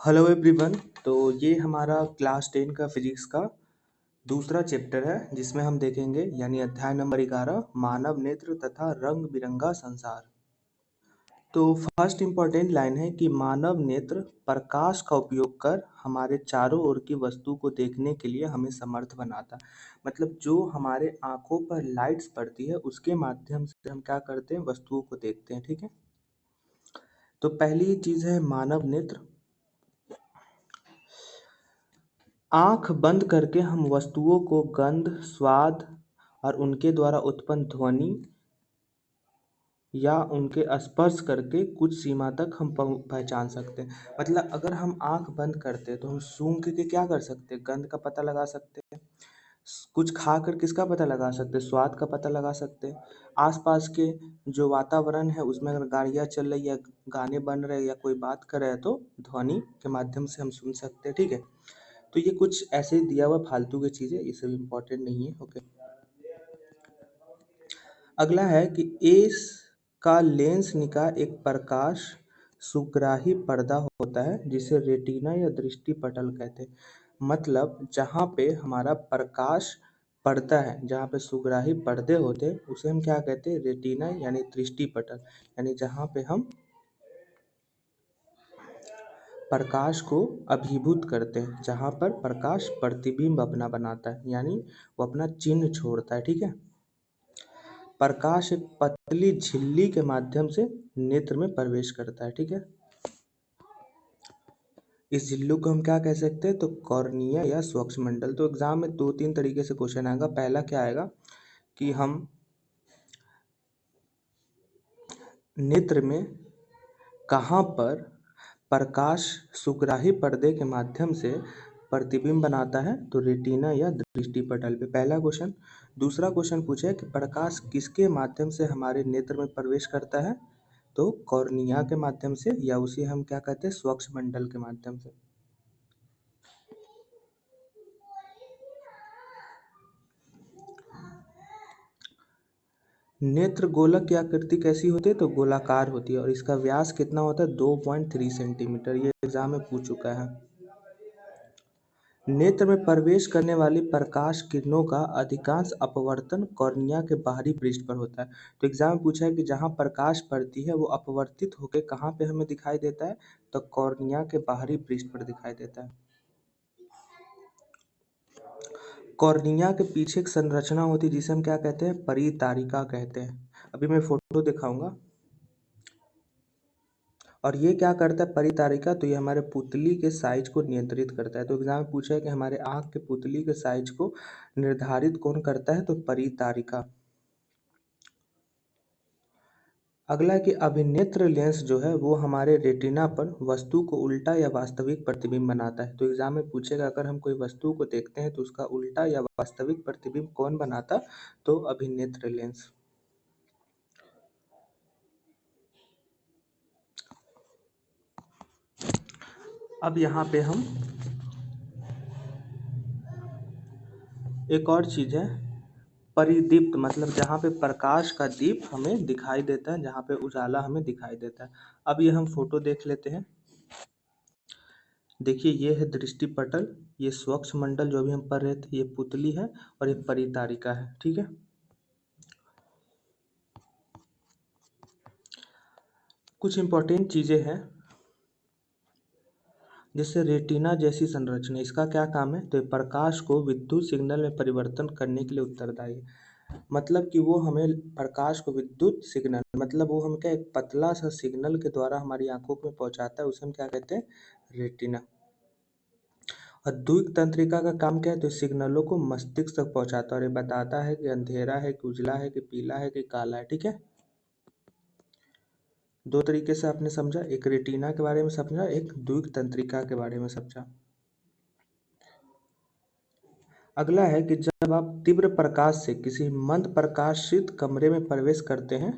Hello everyone. तो ये हमारा क्लास 10 का फिजिक्स का दूसरा चैप्टर है जिसमें हम देखेंगे यानी अध्याय नंबर 11 मानव नेत्र तथा रंग बिरंगा संसार। तो फर्स्ट इम्पॉर्टेंट लाइन है कि मानव नेत्र प्रकाश का उपयोग कर हमारे चारों ओर की वस्तु को देखने के लिए हमें समर्थ बनाता है। मतलब जो हमारे आंखों पर लाइट्स पड़ती है उसके माध्यम से हम क्या करते हैं, वस्तुओं को देखते हैं। ठीक है, तो पहली चीज है मानव नेत्र। आँख बंद करके हम वस्तुओं को गंध, स्वाद और उनके द्वारा उत्पन्न ध्वनि या उनके स्पर्श करके कुछ सीमा तक हम पहचान सकते हैं। मतलब अगर हम आँख बंद करते हैं तो हम सूंघ के क्या कर सकते हैं, गंध का पता लगा सकते हैं। कुछ खा कर किसका पता लगा सकते हैं, स्वाद का पता लगा सकते हैं। आसपास के जो वातावरण है उसमें अगर गाड़ियाँ चल रही है, गाने बन रहे हैं या कोई बात कर रहा है तो ध्वनि के माध्यम से हम सुन सकते हैं। ठीक है, तो ये कुछ ऐसे ही दिया हुआ फालतू की चीज़ें, ये सब इम्पोर्टेंट नहीं है। ओके, अगला है कि एस का लेंस निकाय एक प्रकाश सुग्राही पर्दा होता है जिसे रेटिना या दृष्टि पटल कहते हैं। मतलब जहाँ पे हमारा प्रकाश पड़ता है, जहाँ पे सुग्राही पर्दे होते हैं उसे हम क्या कहते हैं, रेटिना यानी दृष्टि पटल। यानी जहाँ पे हम प्रकाश को अभिभूत करते हैं, जहाँ पर प्रकाश प्रतिबिंब अपना बनाता है यानी वो अपना चिन्ह छोड़ता है। ठीक है, प्रकाश एक पतली झिल्ली के माध्यम से नेत्र में प्रवेश करता है। ठीक है, इस झिल्ली को हम क्या कह सकते हैं, तो कॉर्निया या स्वच्छमंडल। तो एग्जाम में दो तीन तरीके से क्वेश्चन आएगा। पहला क्या आएगा कि हम नेत्र में कहाँ पर प्रकाश सुग्राही पर्दे के माध्यम से प्रतिबिंब बनाता है, तो रेटिना या दृष्टि पटल पे, पहला क्वेश्चन। दूसरा क्वेश्चन पूछा है कि प्रकाश किसके माध्यम से हमारे नेत्र में प्रवेश करता है, तो कॉर्निया के माध्यम से या उसे हम क्या कहते हैं, स्वच्छमंडल के माध्यम से। नेत्र गोलक की आकृति कैसी होती है, तो गोलाकार होती है और इसका व्यास कितना होता है, 2.3 सेंटीमीटर। ये एग्जाम में पूछ चुका है। नेत्र में प्रवेश करने वाली प्रकाश किरणों का अधिकांश अपवर्तन कॉर्निया के बाहरी पृष्ठ पर होता है। तो एग्जाम में पूछा है कि जहाँ प्रकाश पड़ती है वो अपवर्तित होकर कहाँ पे हमें दिखाई देता है, तो कॉर्निया के बाहरी पृष्ठ पर दिखाई देता है। कॉर्निया के पीछे एक संरचना होती है जिसे हम क्या कहते हैं, परितारिका कहते हैं। अभी मैं फोटो दिखाऊंगा और ये क्या करता है परितारिका, तो ये हमारे पुतली के साइज को नियंत्रित करता है। तो एग्जाम में पूछा है कि हमारे आँख के पुतली के साइज को निर्धारित कौन करता है, तो परितारिका। अगला है कि अभिनेत्र लेंस जो है वो हमारे रेटिना पर वस्तु को उल्टा या वास्तविक प्रतिबिंब बनाता है। तो एग्जाम में पूछेगा अगर हम कोई वस्तु को देखते हैं तो उसका उल्टा या वास्तविक प्रतिबिंब कौन बनाता, तो अभिनेत्र लेंस। अब यहाँ पे हम एक और चीज है, परिदीप्त, मतलब जहाँ पे प्रकाश का दीप हमें दिखाई देता है, जहाँ पे उजाला हमें दिखाई देता है। अब ये हम फोटो देख लेते हैं। देखिए ये है दृष्टि पटल, ये स्वच्छ मंडल जो भी हम पढ़ रहे थे, ये पुतली है और ये परितारिका है। ठीक है, कुछ इंपॉर्टेंट चीजें हैं जैसे रेटिना जैसी संरचना, इसका क्या काम है, तो ये प्रकाश को विद्युत सिग्नल में परिवर्तन करने के लिए उत्तरदायी है। मतलब कि वो हमें प्रकाश को विद्युत सिग्नल, मतलब वो हम क्या एक पतला सा सिग्नल के द्वारा हमारी आंखों में पहुंचाता है, उसे हम क्या कहते हैं, रेटिना। और द्विक तंत्रिका का काम क्या है, तो सिग्नलों को मस्तिष्क तक पहुंचाता है और ये बताता है कि अंधेरा है कि उजला है कि पीला है कि काला है। ठीक है, दो तरीके से आपने समझा, एक रेटिना के बारे में समझा, एक द्विक तंत्रिका के बारे में समझा। अगला है कि जब आप तीव्र प्रकाश से किसी मंद प्रकाशित कमरे में प्रवेश करते हैं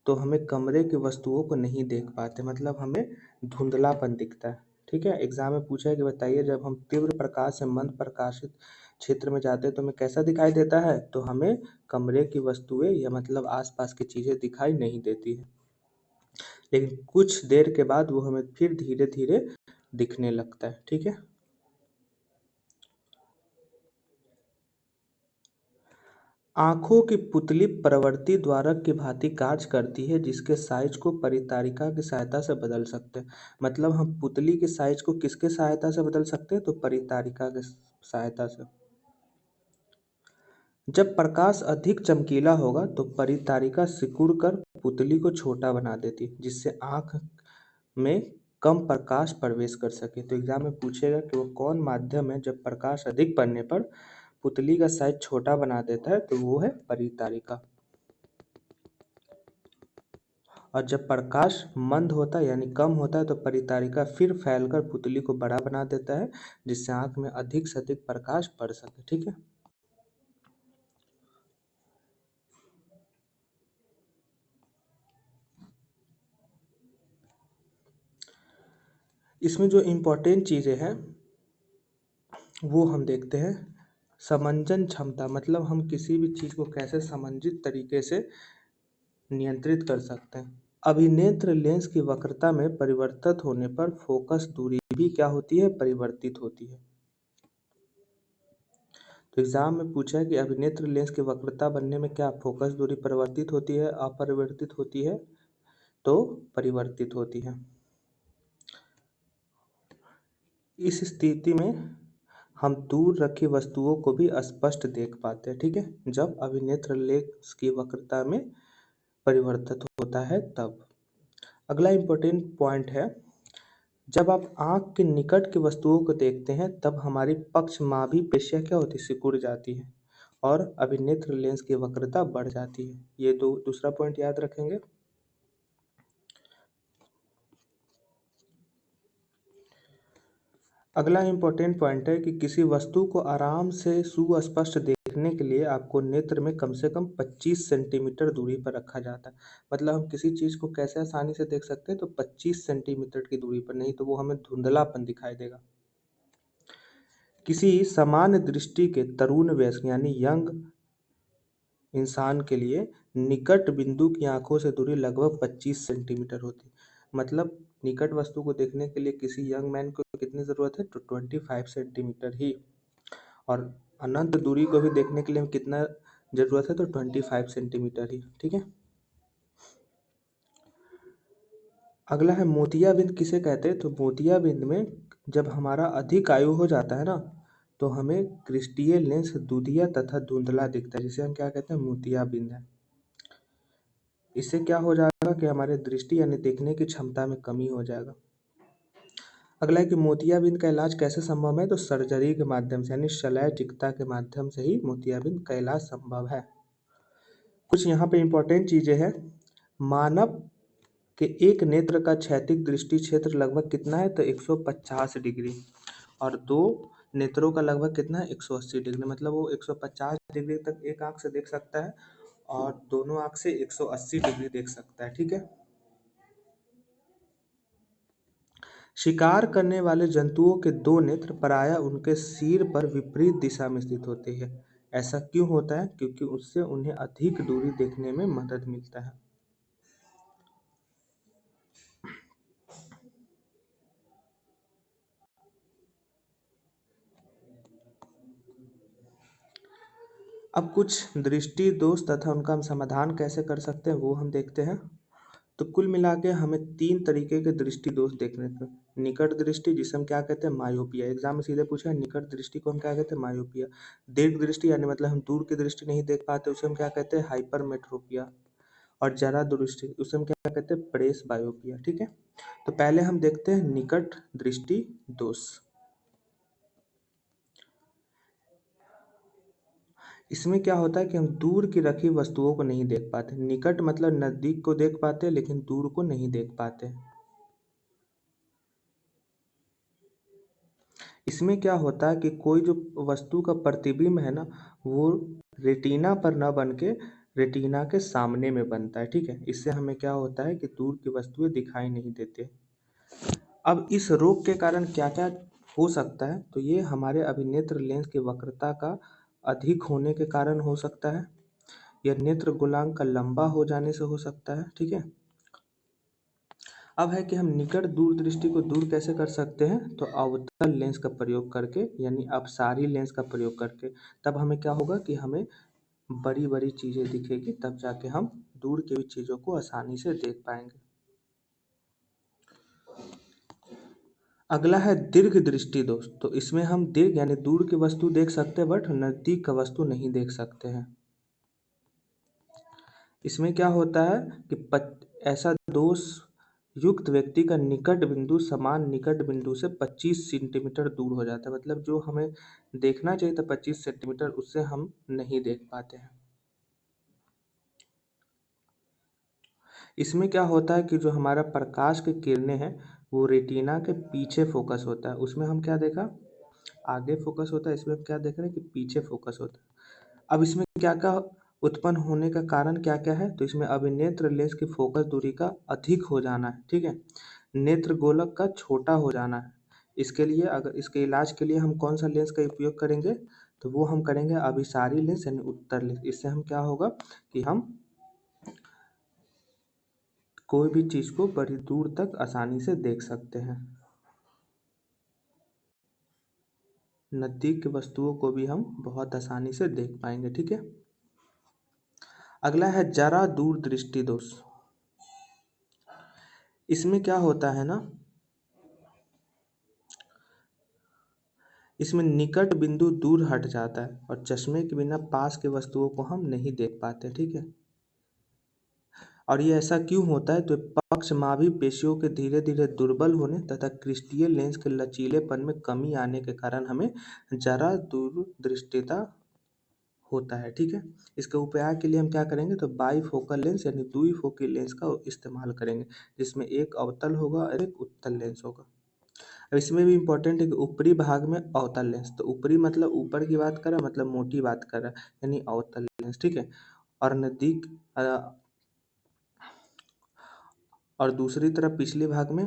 तो हमें कमरे की वस्तुओं को नहीं देख पाते, मतलब हमें धुंधलापन दिखता है। ठीक है, एग्जाम में पूछा है कि बताइए जब हम तीव्र प्रकाश से मंद प्रकाशित क्षेत्र में जाते हैं तो हमें कैसा दिखाई देता है, तो हमें कमरे की वस्तुएं या मतलब आसपास की चीजें दिखाई नहीं देती है। लेकिन कुछ देर के बाद वो हमें फिर धीरे धीरे दिखने लगता है। ठीक है, आंखों की पुतली प्रवृत्ति द्वारक की भांति कार्य करती है, जिसके साइज को परितारिका की सहायता से बदल सकते हैं। मतलब हम पुतली के साइज को किसके सहायता से बदल सकते हैं? तो परितारिका के सहायता से। जब प्रकाश अधिक चमकीला होगा तो परितारिका सिकुड़ कर पुतली को छोटा बना देती है, जिससे आंख में कम प्रकाश प्रवेश कर सके। तो एग्जाम में पूछेगा कि वो कौन माध्यम है जब प्रकाश अधिक पड़ने पर पुतली का साइज छोटा बना देता है? तो वो है परितारिका। और जब प्रकाश मंद होता है यानी कम होता है तो परितारिका फिर फैलकर पुतली को बड़ा बना देता है, जिससे आंख में अधिक से अधिक प्रकाश पड़ सके। ठीक है, इसमें जो इम्पोर्टेंट चीज़ें हैं वो हम देखते हैं। समंजन क्षमता, मतलब हम किसी भी चीज़ को कैसे समंजित तरीके से नियंत्रित कर सकते हैं। अभिनेत्र लेंस की वक्रता में परिवर्तित होने पर फोकस दूरी भी क्या होती है? परिवर्तित होती है। तो एग्जाम में पूछा है कि अभिनेत्र लेंस की वक्रता बनने में क्या फोकस दूरी परिवर्तित होती है, अपरिवर्तित होती है? तो परिवर्तित होती है। इस स्थिति में हम दूर रखी वस्तुओं को भी स्पष्ट देख पाते हैं। ठीक है, जब अभिनेत्र लेंस की वक्रता में परिवर्तित होता है तब। अगला इम्पोर्टेंट पॉइंट है, जब आप आंख के निकट की वस्तुओं को देखते हैं तब हमारी पक्षमाभी पेशियां क्या होती है? सिकुड़ जाती है और अभिनेत्र लेंस की वक्रता बढ़ जाती है। ये दूसरा पॉइंट याद रखेंगे। अगला इम्पोर्टेंट पॉइंट है कि किसी वस्तु को आराम से सुस्पष्ट देखने के लिए आपको नेत्र में कम से कम 25 सेंटीमीटर दूरी पर रखा जाता है। मतलब हम किसी चीज़ को कैसे आसानी से देख सकते हैं? तो 25 सेंटीमीटर की दूरी पर, नहीं तो वो हमें धुंधलापन दिखाई देगा। किसी सामान्य दृष्टि के तरुण वयस्क यानी यंग इंसान के लिए निकट बिंदु की आंखों से दूरी लगभग 25 सेंटीमीटर होती है। मतलब निकट वस्तु को देखने के लिए किसी यंग मैन को कितनी ज़रूरत है? तो 25 सेंटीमीटर ही। और अनंत दूरी को भी देखने के लिए कितना ज़रूरत है? तो 25 सेंटीमीटर ही। ठीक है, अगला है मोतियाबिंद किसे कहते हैं? तो मोतियाबिंद में जब हमारा अधिक आयु हो जाता है ना तो हमें क्रिस्टीय लेंस दूधिया तथा धुंधला दिखता है, जिसे हम क्या कहते हैं? मोतियाबिंद है। इससे क्या हो जाएगा कि हमारे दृष्टि यानी देखने की क्षमता में कमी हो जाएगा। अगला है कि मोतियाबिंद का इलाज कैसे संभव है? तो सर्जरी के माध्यम से यानी शल्य चिकित्सा के माध्यम से ही मोतियाबिंद का इलाज संभव है। कुछ यहाँ पे इम्पोर्टेंट चीज़ें हैं। मानव के एक नेत्र का क्षैतिज दृष्टि क्षेत्र लगभग कितना है? तो 150 डिग्री। और दो नेत्रों का लगभग कितना है? 180 डिग्री। मतलब वो 150 डिग्री तक एक आंख से देख सकता है और दोनों आंख से 180 डिग्री देख सकता है। ठीक है, शिकार करने वाले जंतुओं के दो नेत्र प्रायः उनके सिर पर विपरीत दिशा में स्थित होते हैं। ऐसा क्यों होता है? क्योंकि उससे उन्हें अधिक दूरी देखने में मदद मिलता है। अब कुछ दृष्टि दोष तथा उनका हम समाधान कैसे कर सकते हैं वो हम देखते हैं। तो कुल मिला के हमें 3 तरीके के दृष्टि दोष देखने को। निकट दृष्टि जिसे हम क्या कहते हैं? मायोपिया। एग्जाम में सीधे पूछा है, निकट दृष्टि को हम क्या कहते हैं? मायोपिया। दीर्घ दृष्टि यानी मतलब हम दूर की दृष्टि नहीं देख पाते, उसे हम क्या कहते हैं? हाइपरमेट्रोपिया। और जरा दृष्टि उसे हम क्या कहते हैं? प्रेस बायोपिया। ठीक है, तो पहले हम देखते हैं निकट दृष्टि दोष। इसमें क्या होता है कि हम दूर की रखी वस्तुओं को नहीं देख पाते। निकट मतलब नजदीक को देख पाते हैं लेकिन दूर को नहीं देख पाते। इसमें क्या होता है कि कोई जो वस्तु का प्रतिबिंब है ना वो रेटिना पर न बन के रेटिना के सामने में बनता है। ठीक है, इससे हमें क्या होता है कि दूर की वस्तुएं दिखाई नहीं देते। अब इस रोग के कारण क्या क्या हो सकता है? तो ये हमारे अभिनेत्र लेंस की वक्रता का अधिक होने के कारण हो सकता है। यह नेत्र गोलांग का लंबा हो जाने से हो सकता है। ठीक है, अब है कि हम निकट दूरदृष्टि को दूर कैसे कर सकते हैं, तो अवतल लेंस का प्रयोग करके यानी अपसारी लेंस का प्रयोग करके। तब हमें क्या होगा कि हमें बड़ी बड़ी चीज़ें दिखेगी, तब जाके हम दूर की भी चीज़ों को आसानी से देख पाएंगे। अगला है दीर्घ दृष्टि दोष। तो इसमें हम दीर्घ यानी दूर की वस्तु देख सकते हैं बट नज़दीक का वस्तु नहीं देख सकते हैं। इसमें क्या होता है कि ऐसा दोष युक्त व्यक्ति का निकट बिंदु समान निकट बिंदु से 25 सेंटीमीटर दूर हो जाता है। मतलब जो हमें देखना चाहिए था 25 सेंटीमीटर, उससे हम नहीं देख पाते हैं। इसमें क्या होता है कि जो हमारा प्रकाश की किरणें हैं वो रेटिना के पीछे फोकस होता है। उसमें हम क्या देखा, आगे फोकस होता है, इसमें हम क्या देख रहे हैं कि पीछे फोकस होता है। अब इसमें क्या क्या उत्पन्न होने का कारण क्या क्या है, तो इसमें अभिनेत्र लेंस की फोकस दूरी का अधिक हो जाना है, ठीक है। नेत्र गोलक का छोटा हो जाना है। इसके लिए अगर इसके इलाज के लिए हम कौन सा लेंस का उपयोग करेंगे, तो वो हम करेंगे अभिसारी लेंस यानी उत्तर लेंस। इससे हम क्या होगा कि हम कोई भी चीज़ को बड़ी दूर तक आसानी से देख सकते हैं। नज़दीक की वस्तुओं को भी हम बहुत आसानी से देख पाएंगे, ठीक है। अगला है जरा दूर दृष्टि दोष। इसमें क्या होता है ना, इसमें निकट बिंदु दूर हट जाता है और चश्मे के बिना पास के वस्तुओं को हम नहीं देख पाते, ठीक है। और ये ऐसा क्यों होता है, तो पक्षमावी पेशियों के धीरे धीरे दुर्बल होने तथा क्रिस्टीय लेंस के लचीलेपन में कमी आने के कारण हमें जरा दूरदृष्टिता होता है, ठीक है। इसके उपाय के लिए हम क्या करेंगे, तो बाईफोकल लेंस यानी द्विफोकी लेंस का इस्तेमाल करेंगे, जिसमें एक अवतल होगा और एक उत्तल लेंस होगा। अब इसमें भी इम्पोर्टेंट है कि ऊपरी भाग में अवतल लेंस, तो ऊपरी मतलब ऊपर की बात कर रहा है, मतलब मोटी बात कर रहा है, यानी अवतल लेंस, ठीक है। और नज़दीक और दूसरी तरफ पिछले भाग में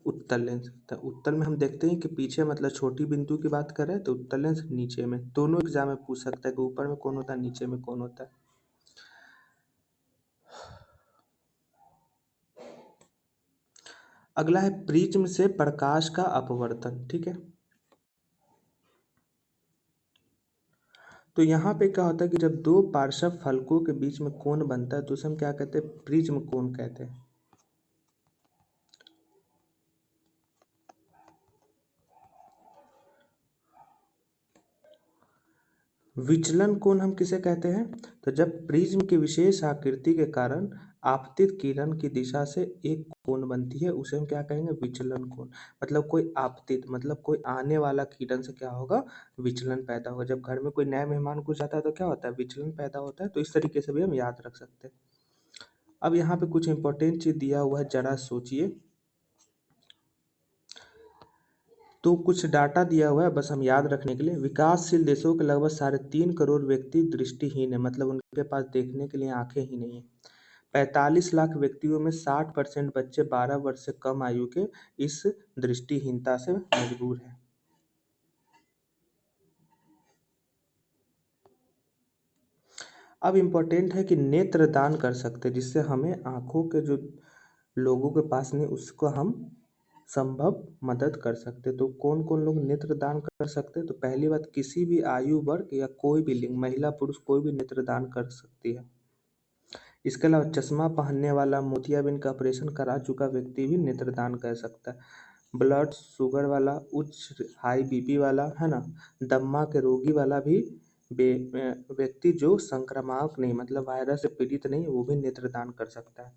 उत्तल लेंस। तो उत्तल में हम देखते हैं कि पीछे मतलब छोटी बिंदु की बात कर रहे हैं, तो उत्तल लेंस नीचे में। दोनों एग्जाम में पूछ सकता है कि ऊपर में कौन होता है, नीचे में कौन होता है। अगला है प्रिज्म से प्रकाश का अपवर्तन, ठीक है। तो यहाँ पे क्या होता है कि जब दो पार्श्व फलकों के बीच में कोण बनता है तो उसे हम क्या कहते हैं, प्रिज्म कोण कहते हैं। विचलन कोण हम किसे कहते हैं, तो जब प्रिज्म की विशेष आकृति के कारण आपतित किरण की दिशा से एक कोण बनती है, उसे हम क्या कहेंगे, विचलन कोण। मतलब कोई आपतित मतलब कोई आने वाला किरण से क्या होगा, विचलन पैदा होगा। जब घर में कोई नया मेहमान घुस जाता है तो क्या होता है, विचलन पैदा होता है। तो इस तरीके से भी हम याद रख सकते हैं। अब यहाँ पे कुछ इंपॉर्टेंट चीज दिया हुआ है, जरा सोचिए। तो कुछ डाटा दिया हुआ है, बस हम याद रखने के लिए। विकासशील देशों के लगभग 3.5 करोड़ व्यक्ति दृष्टिहीन है, मतलब उनके पास देखने के लिए आंखें ही नहीं है। 45 लाख व्यक्तियों में 60% बच्चे 12 वर्ष से कम आयु के इस दृष्टिहीनता से मजबूर हैं। अब इम्पोर्टेंट है कि नेत्र दान कर सकते हैं, जिससे हमें आंखों के जो लोगों के पास नहीं, उसको हम संभव मदद कर सकते। तो कौन कौन लोग नेत्र दान कर सकते हैं, तो पहली बात, किसी भी आयु वर्ग या कोई भी लिंग, महिला पुरुष कोई भी नेत्र दान कर सकती है। इसके अलावा चश्मा पहनने वाला, मोतियाबिंद का ऑपरेशन करा चुका व्यक्ति भी नेत्रदान कर सकता है। ब्लड शुगर वाला, उच्च हाई बीपी वाला, है ना, दम्मा के रोगी वाला भी व्यक्ति जो संक्रामक नहीं मतलब वायरस से पीड़ित नहीं, वो भी नेत्रदान कर सकता है।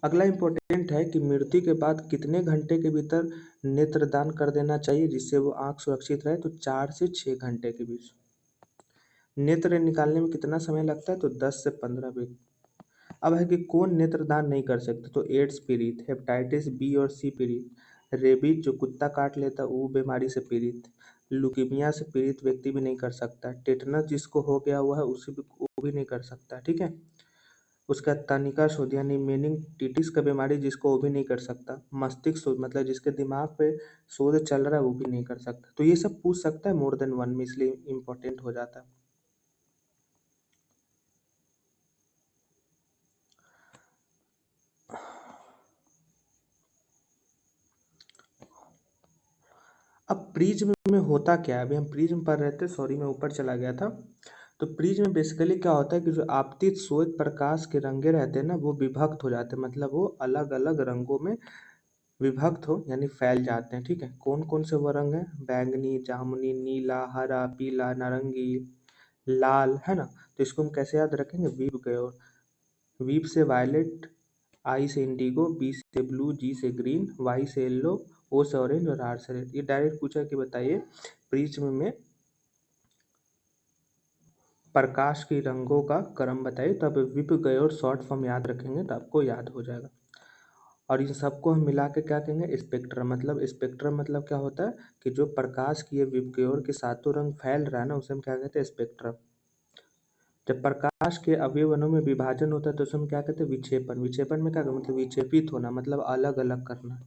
अगला इम्पोर्टेंट है कि मृत्यु के बाद कितने घंटे के भीतर नेत्रदान कर देना चाहिए जिससे वो आंख सुरक्षित रहे, तो 4 से 6 घंटे के बीच। नेत्र निकालने में कितना समय लगता है, तो 10 से 15 मिनट। अब है कि कौन नेत्रदान नहीं कर सकते, तो एड्स पीड़ित, हेपेटाइटिस बी और सी पीड़ित, रेबीज जो कुत्ता काट लेता है वो बीमारी से पीड़ित, लुकीमिया से पीड़ित व्यक्ति भी नहीं कर सकता, टेटनस जिसको हो गया हुआ है उसे भी वो भी नहीं कर सकता, ठीक है। उसका तनिका शोध यानी मेनिंगिटिस का बीमारी जिसको वो भी नहीं कर सकता, मस्तिष्क शोध मतलब जिसके दिमाग पे शोध चल रहा है वो भी नहीं कर सकता। तो ये सब पूछ सकता है मोर देन वन में, इसलिए इम्पोर्टेंट हो जाता है। अब प्रिज्म में होता क्या है, अभी हम प्रिज्म पढ़ रहे थे, सॉरी मैं ऊपर चला गया था। तो प्रिज्म में बेसिकली क्या होता है कि जो आपतित श्वेत प्रकाश के रंगे रहते हैं ना, वो विभक्त हो जाते हैं, मतलब वो अलग अलग रंगों में विभक्त हो यानी फैल जाते हैं। ठीक है, कौन कौन से वो रंग हैं? बैंगनी, जामुनी, नीला, हरा, पीला, नारंगी, लाल, है ना। तो इसको हम कैसे याद रखेंगे? वीव गयोर। वीव से वायलेट, आई से इंडिगो, बी से ब्लू, जी से ग्रीन, वाई से येलो, ओ से ऑरेंज और आर से रेड। ये डायरेक्ट पूछा कि बताइए प्रिज्म में प्रकाश के रंगों का क्रम बताइए। तो आप विप गयोर शॉर्ट फॉर्म याद रखेंगे तो आपको याद हो जाएगा। और इन सबको हम मिला के क्या कहेंगे? स्पेक्ट्रम। मतलब स्पेक्ट्रम मतलब क्या होता है कि जो प्रकाश की ये विपगयोर के सातों रंग फैल रहा है ना, उसे हम क्या कहते हैं? स्पेक्ट्रम। जब प्रकाश के अवयवों में विभाजन होता है तो उसे हम क्या कहते हैं? विक्षेपण। विक्षेपण में क्या मतलब विक्षेपित होना, मतलब अलग अलग करना।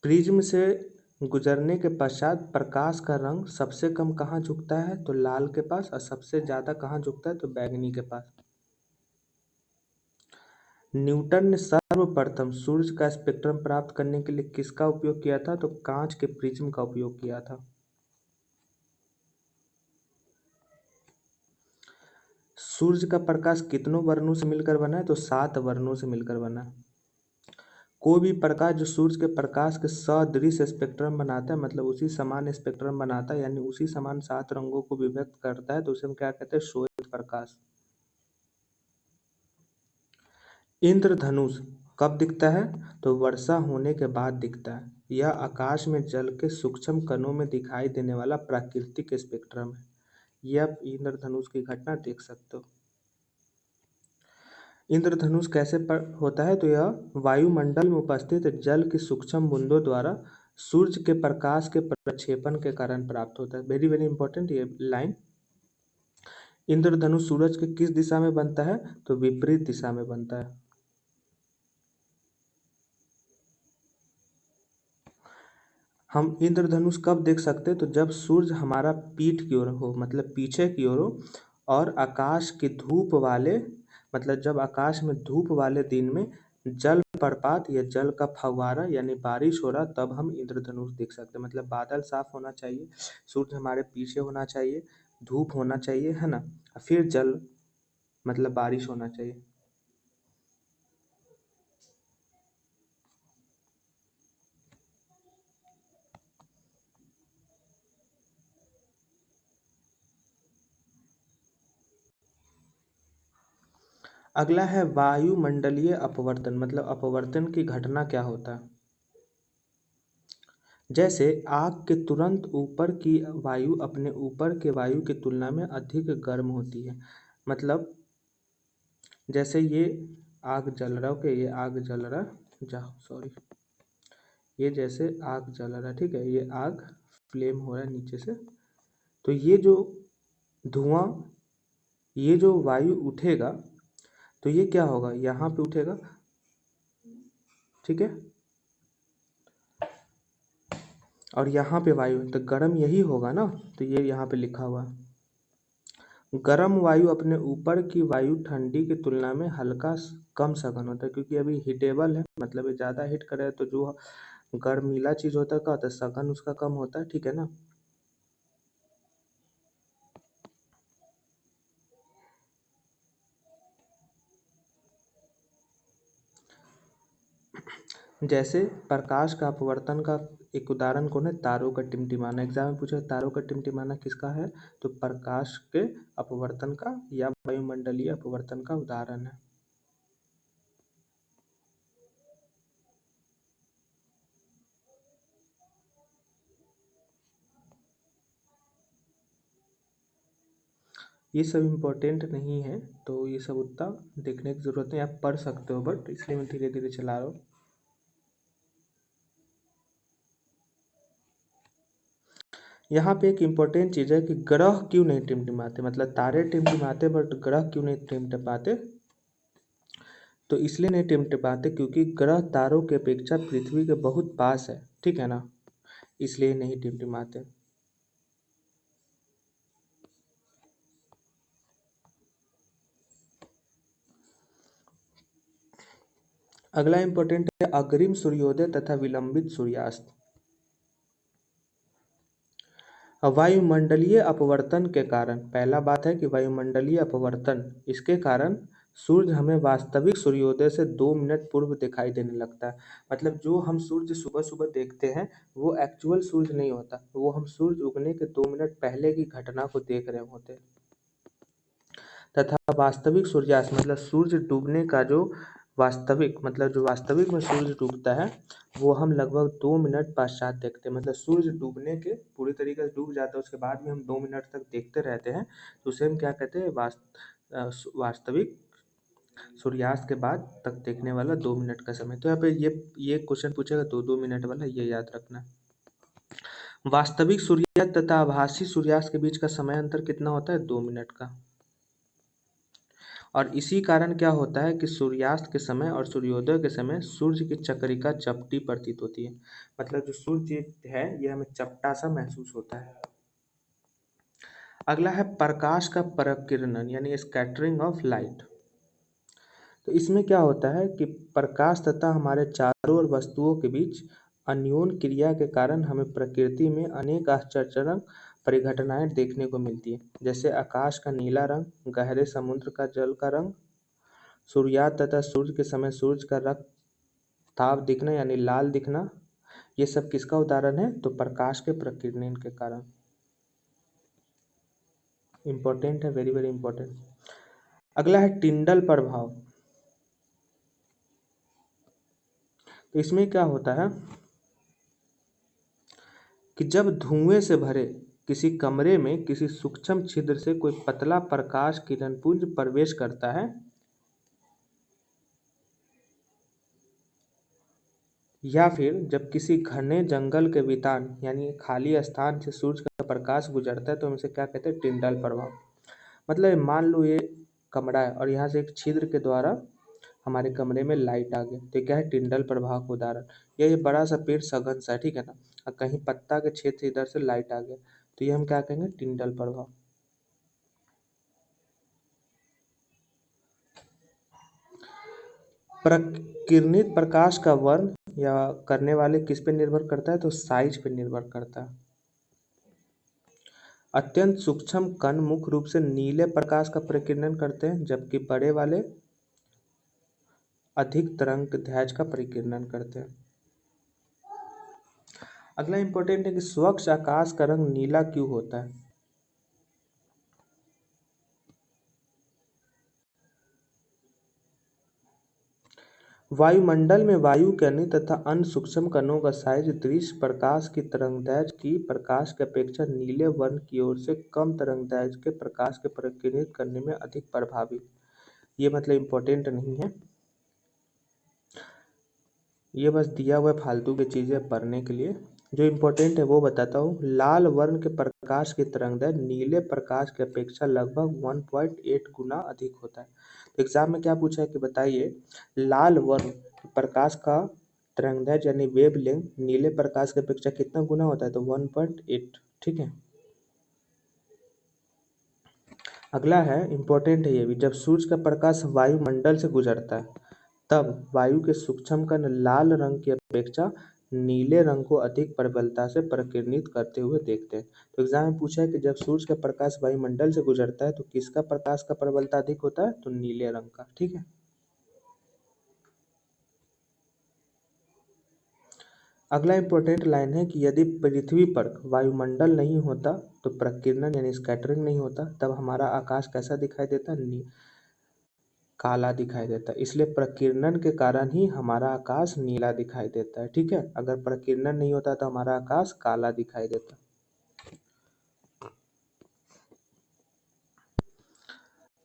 प्रिज्म से गुजरने के पश्चात प्रकाश का रंग सबसे कम कहाँ झुकता है? तो लाल के पास। और सबसे ज्यादा कहाँ झुकता है? तो बैंगनी के पास। न्यूटन ने सर्वप्रथम सूर्य का स्पेक्ट्रम प्राप्त करने के लिए किसका उपयोग किया था? तो कांच के प्रिज्म का उपयोग किया था। सूर्य का प्रकाश कितनों वर्णों से मिलकर बना है? तो 7 वर्णों से मिलकर बना है। कोई भी प्रकाश जो सूर्य के प्रकाश के सदृश स्पेक्ट्रम बनाता है, मतलब उसी समान स्पेक्ट्रम बनाता है, यानी उसी समान 7 रंगों को विभक्त करता है, तो उसे हम क्या कहते हैं? श्वेत प्रकाश। इंद्रधनुष कब दिखता है? तो वर्षा होने के बाद दिखता है। यह आकाश में जल के सूक्ष्म कणों में दिखाई देने वाला प्राकृतिक स्पेक्ट्रम है। यह आप इंद्रधनुष की घटना देख सकते हो। इंद्रधनुष कैसे होता है? तो यह वायुमंडल में उपस्थित जल की सूक्ष्म बूंदों द्वारा सूर्य के प्रकाश के प्रक्षेपण के कारण प्राप्त होता है। वेरी वेरी इंपॉर्टेंट ये लाइन। इंद्रधनुष सूरज के किस दिशा में बनता है? तो विपरीत दिशा में बनता है। हम इंद्रधनुष कब देख सकते हैं? तो जब सूर्य हमारा पीठ की ओर हो, मतलब पीछे की ओर हो, और आकाश की धूप वाले, मतलब जब आकाश में धूप वाले दिन में जल प्रपात या जल का फव्वारा यानी बारिश हो रहा, तब हम इंद्रधनुष देख सकते हैं। मतलब बादल साफ होना चाहिए, सूर्य हमारे पीछे होना चाहिए, धूप होना चाहिए, है ना, फिर जल मतलब बारिश होना चाहिए। अगला है वायुमंडलीय अपवर्तन। मतलब अपवर्तन की घटना क्या होता है? जैसे आग के तुरंत ऊपर की वायु अपने ऊपर के वायु की तुलना में अधिक गर्म होती है। मतलब जैसे ये आग जल रहा, ओके, ये आग जल रहा, जाओ सॉरी, ये जैसे आग जल रहा, ठीक है, ये आग फ्लेम हो रहा है नीचे से, तो ये जो धुआं, ये जो वायु उठेगा, तो ये क्या होगा? यहाँ पे उठेगा, ठीक है, और यहाँ पे वायु, तो गर्म यही होगा ना, तो ये यहाँ पे लिखा हुआ है। गर्म वायु अपने ऊपर की वायु ठंडी की तुलना में हल्का कम सघन होता है, क्योंकि अभी हीटेबल है, मतलब ये ज़्यादा हीट करे तो जो गर्मीला चीज़ होता है क्या होता है? सघन उसका कम होता है, ठीक है ना। जैसे प्रकाश का अपवर्तन का एक उदाहरण कौन है? तारों का टिमटिमाना। एग्जाम में पूछा तारों का टिमटिमाना किसका है? तो प्रकाश के अपवर्तन का या वायुमंडलीय अपवर्तन का उदाहरण है। ये सब इम्पोर्टेंट नहीं है, तो ये सब उतना देखने की जरूरत नहीं, आप पढ़ सकते हो, बट इसलिए मैं धीरे धीरे चला रहा हूँ। यहाँ पे एक इम्पोर्टेंट चीज़ है कि ग्रह क्यों नहीं टिमटिमाते, मतलब तारे टिमटिमाते बट ग्रह क्यों नहीं टिमटिमाते? तो इसलिए नहीं टिमटिमाते क्योंकि ग्रह तारों की अपेक्षा पृथ्वी के बहुत पास है, ठीक है ना, इसलिए नहीं टिमटिमाते। अगला इंपॉर्टेंट है अग्रिम सूर्योदय तथा विलंबित सूर्यास्त। वायुमंडलीय अपवर्तन के कारण, पहला बात है कि वायुमंडलीय अपवर्तन, इसके कारण सूर्य हमें वास्तविक सूर्योदय से 2 मिनट पूर्व दिखाई देने लगता है। मतलब जो हम सूर्य सुबह सुबह देखते हैं वो एक्चुअल सूर्य नहीं होता, वो हम सूर्य उगने के 2 मिनट पहले की घटना को देख रहे होते हैं। तथा वास्तविक सूर्यास्त मतलब सूर्य डूबने का जो वास्तविक, मतलब जो वास्तविक में सूर्य डूबता है वो हम लगभग 2 मिनट पश्चात देखते हैं। मतलब सूर्य डूबने के पूरी तरीके से डूब जाता है उसके बाद भी हम 2 मिनट तक देखते रहते हैं, तो उसे हम क्या कहते हैं, वास्तविक सूर्यास्त के बाद तक देखने वाला 2 मिनट का समय। तो यहाँ पे ये क्वेश्चन पूछेगा 2-2 मिनट वाला, ये याद रखना। वास्तविक सूर्यास्त तथा आभासी सूर्यास्त के बीच का समय अंतर कितना होता है, 2 मिनट का। और इसी कारण क्या होता है कि सूर्यास्त के समय और सूर्योदय के समय सूर्य की चक्रिका चपटी प्रतीत होती है। मतलब जो सूर्य है ये हमें चपटा सा महसूस होता है। अगला है प्रकाश का प्रकीर्णन यानी स्कैटरिंग ऑफ लाइट। तो इसमें क्या होता है कि प्रकाश तथा हमारे चारों ओर वस्तुओं के बीच अन्योन क्रिया के कारण हमें प्रकृति में अनेक आश्चर्यजनक परिघटनाएं देखने को मिलती है, जैसे आकाश का नीला रंग, गहरे समुद्र का जल का रंग, सूर्यास्त तथा सूर्य के समय सूर्य का रक्तताप दिखना यानी लाल दिखना। ये सब किसका उदाहरण है, तो प्रकाश के प्रकीर्णन के कारण। इंपॉर्टेंट है, वेरी वेरी इंपॉर्टेंट। अगला है टिंडल प्रभाव। तो इसमें क्या होता है कि जब धुएं से भरे किसी कमरे में किसी सूक्ष्म छिद्र से कोई पतला प्रकाश किरणपुंज प्रवेश करता है, या फिर जब किसी घने जंगल के वितान यानी खाली स्थान से सूर्य का प्रकाश गुजरता है, तो हम इसे क्या कहते हैं, टिंडल प्रभाव। मतलब मान लो ये कमरा है और यहाँ से एक छिद्र के द्वारा हमारे कमरे में लाइट आ गई, तो ये क्या है, टिंडल प्रभाव का उदाहरण। ये बड़ा सा पेड़ सघन सा है, ठीक है ना, और कहीं पत्ता के छेद से इधर से लाइट आ गया, तो ये हम क्या कहेंगे, टिंडल प्रभाव। प्रकिरणित प्रकाश का वर्ण या करने वाले किस पे निर्भर करता है, तो साइज पे निर्भर करता है। अत्यंत सूक्ष्म कण मुख्य रूप से नीले प्रकाश का प्रकीर्णन करते हैं, जबकि बड़े वाले अधिक तरंगदैर्घ्य का प्रकीर्णन करते हैं। अगला इंपॉर्टेंट है कि स्वच्छ आकाश का रंग नीला क्यों होता है। वायुमंडल में वायु के अणु तथा अन्य सूक्ष्म कणों का साइज दृश्य प्रकाश की तरंगदैर्घ्य की प्रकाश की अपेक्षा नीले वर्ण की ओर से कम तरंगदैर्घ्य के प्रकाश के प्रकीर्णित करने में अधिक प्रभावी। ये मतलब इम्पोर्टेंट नहीं है, ये बस दिया हुआ फालतू की चीज़ें पढ़ने के लिए। जो इम्पोर्टेंट है वो बताता हूँ। लाल वर्ण के प्रकाश की तरंगदैर्घ्य नीले प्रकाश की अपेक्षा लगभग 1.8 गुना अधिक होता है। तो एग्जाम में क्या पूछा है कि बताइए लाल वर्ण प्रकाश का तरंगदैर्घ्य यानी वेवलेंथ नीले प्रकाश की अपेक्षा कितना गुना होता है, तो 1.8, ठीक है। अगला है इम्पोर्टेंट है ये भी, जब सूर्य का प्रकाश वायुमंडल से गुजरता है तब वायु के सूक्ष्म कण लाल रंग की अपेक्षा नीले रंग को अधिक प्रबलता से प्रकीर्णित करते हुए देखते हैं। तो एग्जाम में पूछा है कि जब सूर्य का प्रकाश वायुमंडल से गुजरता है तो किसका प्रकाश का प्रबलता अधिक होता है, तो नीले रंग का, ठीक है। अगला इम्पोर्टेंट लाइन है कि यदि पृथ्वी पर वायुमंडल नहीं होता तो प्रकीर्णन यानी स्कैटरिंग नहीं होता, तब हमारा आकाश कैसा दिखाई देता, काला दिखाई देता है। इसलिए प्रकीर्णन के कारण ही हमारा आकाश नीला दिखाई देता है, ठीक है। अगर प्रकीर्णन नहीं होता तो हमारा आकाश काला दिखाई देता।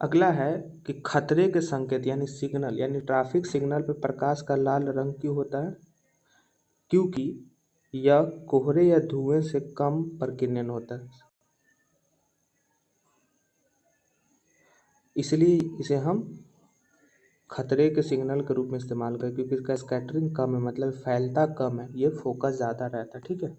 अगला है कि खतरे के संकेत यानी सिग्नल यानी ट्रैफिक सिग्नल पर प्रकाश का लाल रंग क्यों होता है, क्योंकि यह कोहरे या धुएं से कम प्रकीर्णन होता है, इसलिए इसे हम खतरे के सिग्नल के रूप में इस्तेमाल करें, क्योंकि इसका स्कैटरिंग कम है, मतलब फैलता कम है, ये फोकस ज़्यादा रहता है, ठीक है।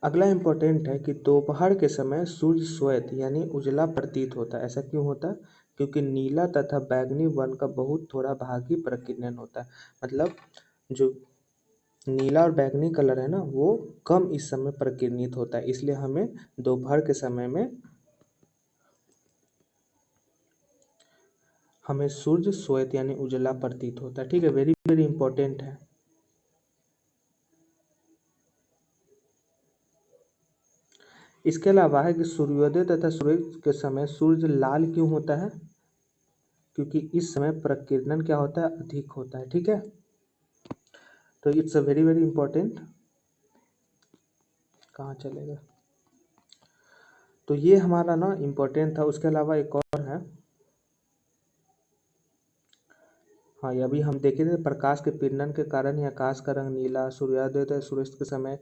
अगला इम्पोर्टेंट है कि दोपहर के समय सूर्य श्वेत यानी उजला प्रतीत होता है। ऐसा क्यों होता है? क्योंकि नीला तथा बैंगनी वर्ण का बहुत थोड़ा भाग ही प्रकीर्णन होता है। मतलब जो नीला और बैंगनी कलर है ना, वो कम इस समय प्रकीर्णित होता है, इसलिए हमें दोपहर के समय में हमें सूर्य श्वेत यानी उजला प्रतीत होता है। ठीक है, वेरी वेरी इंपॉर्टेंट है। इसके अलावा है कि सूर्योदय तथा सूर्य के समय सूर्य लाल क्यों होता है? क्योंकि इस समय प्रकीर्णन क्या होता है? अधिक होता है। ठीक है, तो it's a very very important. कहाँ चलेगा? तो ये हमारा ना इम्पोर्टेंट था। उसके अलावा एक और है, हाँ, ये अभी हम देखे थे, प्रकाश के किरणन के कारण ही आकाश का रंग नीला, सूर्योदय तथा सूर्यास्त के समय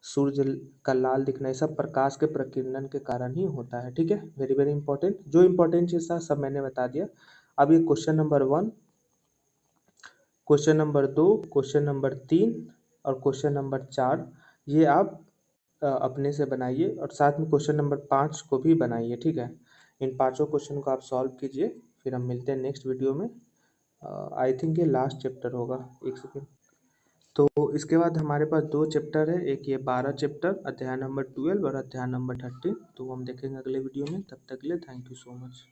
सूर्य का लाल दिखना, ये सब प्रकाश के प्रकीर्णन के कारण ही होता है। ठीक है, वेरी वेरी इंपॉर्टेंट। जो इंपॉर्टेंट चीज था सब मैंने बता दिया। अब ये question number 1, question number 2, question number 3 और क्वेश्चन नंबर 4, ये आप अपने से बनाइए और साथ में क्वेश्चन नंबर 5 को भी बनाइए। ठीक है, इन पांचों क्वेश्चन को आप सॉल्व कीजिए, फिर हम मिलते हैं नेक्स्ट वीडियो में। आई थिंक ये लास्ट चैप्टर होगा। एक सेकेंड। तो इसके बाद हमारे पास 2 चैप्टर है, एक ये 12 चैप्टर अध्याय नंबर 12 और अध्याय नंबर 13, तो हम देखेंगे अगले वीडियो में। तब तक के लिए थैंक यू सो मच।